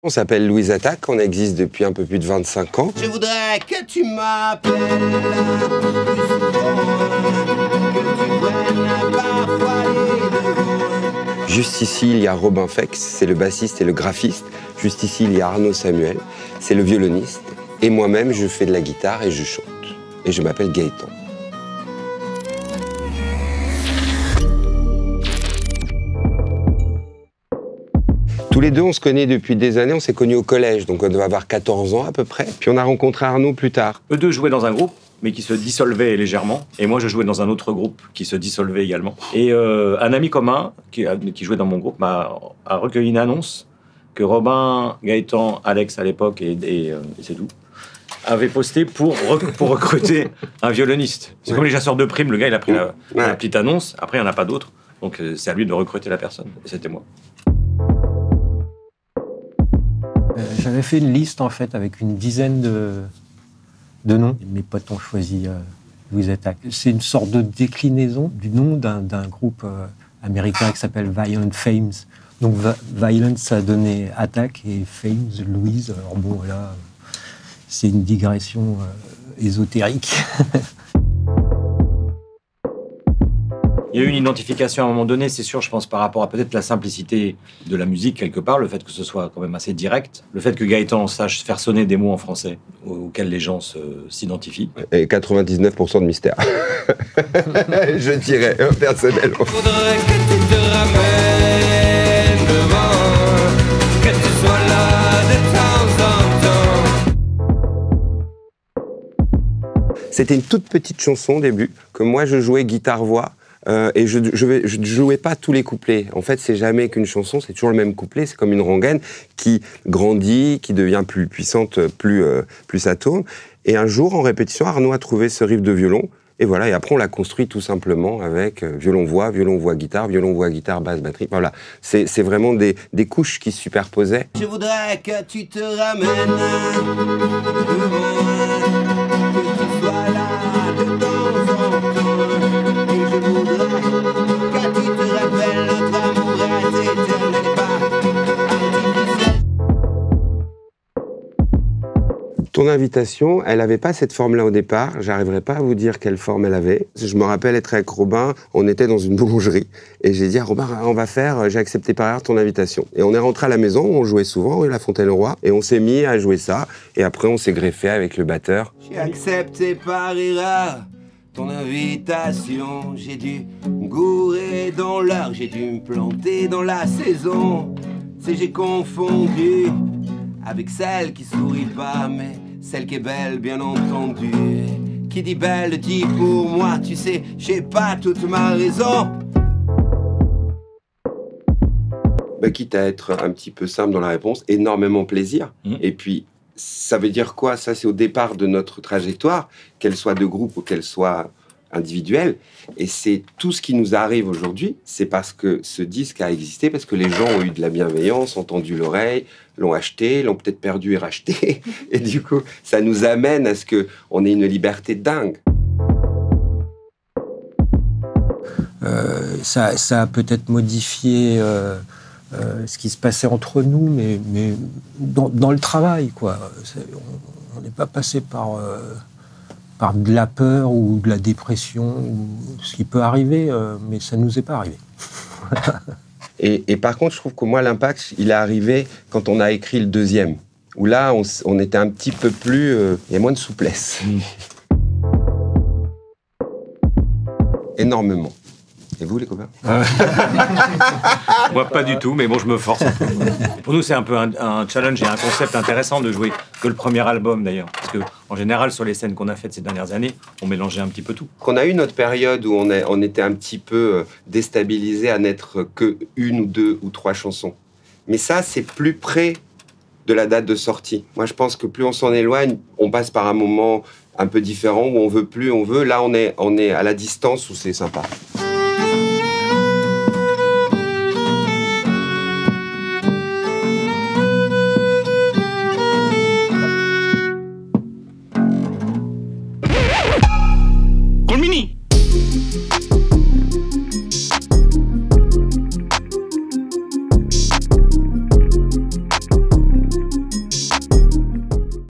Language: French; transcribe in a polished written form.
On s'appelle Louise Attaque, on existe depuis un peu plus de 25 ans. Je voudrais que tu m'appelles plus souvent, que tu prennes parfois les devants. Juste ici, il y a Robin Fex, c'est le bassiste et le graphiste. Juste ici, il y a Arnaud Samuel, c'est le violoniste. Et moi-même, je fais de la guitare et je chante. Et je m'appelle Gaëtan. Tous les deux, on se connaît depuis des années, on s'est connus au collège, donc on doit avoir 14 ans à peu près. Puis on a rencontré Arnaud plus tard. Eux deux jouaient dans un groupe, mais qui se dissolvait légèrement. Et moi, je jouais dans un autre groupe qui se dissolvait également. Et un ami commun, qui jouait dans mon groupe, a recueilli une annonce que Robin, Gaëtan, Alex à l'époque, et c'est tout, avait posté pour recruter un violoniste. C'est comme les chasseurs de primes, le gars, il a pris la petite annonce, après, il n'y en a pas d'autres. Donc c'est à lui de recruter la personne. Et c'était moi. J'avais fait une liste, en fait, avec une dizaine de noms. Mes potes ont choisi Louise Attaque. C'est une sorte de déclinaison du nom d'un groupe américain qui s'appelle Violent Femmes. Donc, Violent, ça a donné Attaque, et Femmes, Louise. Alors bon, voilà, c'est une digression ésotérique. Il y a eu une identification à un moment donné, c'est sûr, je pense, par rapport à peut-être la simplicité de la musique, quelque part, le fait que ce soit quand même assez direct, le fait que Gaëtan sache faire sonner des mots en français auxquels les gens s'identifient. Et 99% de mystère. Je dirais, personnellement. Faudrait que tu te ramènes devant, que tu sois là de temps en temps. C'était une toute petite chanson au début, que moi je jouais guitare-voix. Et je ne jouais pas tous les couplets. En fait, c'est jamais qu'une chanson, c'est toujours le même couplet. C'est comme une rengaine qui grandit, qui devient plus puissante, plus ça tourne. Et un jour, en répétition, Arnaud a trouvé ce riff de violon. Et voilà, et après, on l'a construit tout simplement avec violon-voix, guitare, basse, batterie. Voilà, c'est vraiment des couches qui se superposaient. Je voudrais que tu te ramènes devant, que tu sois là de temps en temps. Et je voudrais que tu te rappelles notre amour est éternel et pas artificiel. Ton invitation, elle n'avait pas cette forme-là au départ. J'arriverai pas à vous dire quelle forme elle avait. Je me rappelle être avec Robin, on était dans une boulangerie. Et j'ai dit à Robin, j'ai accepté par ailleurs ton invitation. Et on est rentré à la maison, on jouait souvent, rue La Fontaine-le-Roi, et on s'est mis à jouer ça. Et après, on s'est greffé avec le batteur. J'ai accepté par erreur ton invitation. J'ai dû me gourer dans l'heure, j'ai dû me planter dans la saison. C'est j'ai confondu avec celle qui sourit pas, mais celle qui est belle, bien entendu. Qui dit belle dit pour moi, tu sais, j'ai pas toute ma raison. Quitte à être un petit peu simple dans la réponse, énormément plaisir. Et puis, ça veut dire quoi? Ça, c'est au départ de notre trajectoire, qu'elle soit de groupe ou qu'elle soit individuelle. Et c'est tout ce qui nous arrive aujourd'hui, c'est parce que ce disque a existé, parce que les gens ont eu de la bienveillance, ont tendu l'oreille, l'ont acheté, l'ont peut-être perdu et racheté. Et du coup, ça nous amène à ce qu'on ait une liberté dingue. Ça a peut-être modifié ce qui se passait entre nous, mais dans le travail, quoi. On n'est pas passé par de la peur ou de la dépression, ou ce qui peut arriver, mais ça ne nous est pas arrivé. Et par contre, je trouve que moi, l'impact, il est arrivé quand on a écrit le deuxième, où là, on était un petit peu plus... il y a moins de souplesse. Énormément. Et vous, les copains? Moi, pas du tout, mais bon, je me force. Pour nous, c'est un peu un challenge et un concept intéressant de jouer que le premier album, d'ailleurs. Parce que, en général, sur les scènes qu'on a faites ces dernières années, on mélangeait un petit peu tout. Qu'on a eu notre période où on était un petit peu déstabilisé à n'être que une ou deux ou trois chansons. Mais ça, c'est plus près de la date de sortie. Moi, je pense que plus on s'en éloigne, on passe par un moment un peu différent où on veut plus, on veut. Là, on est à la distance où c'est sympa.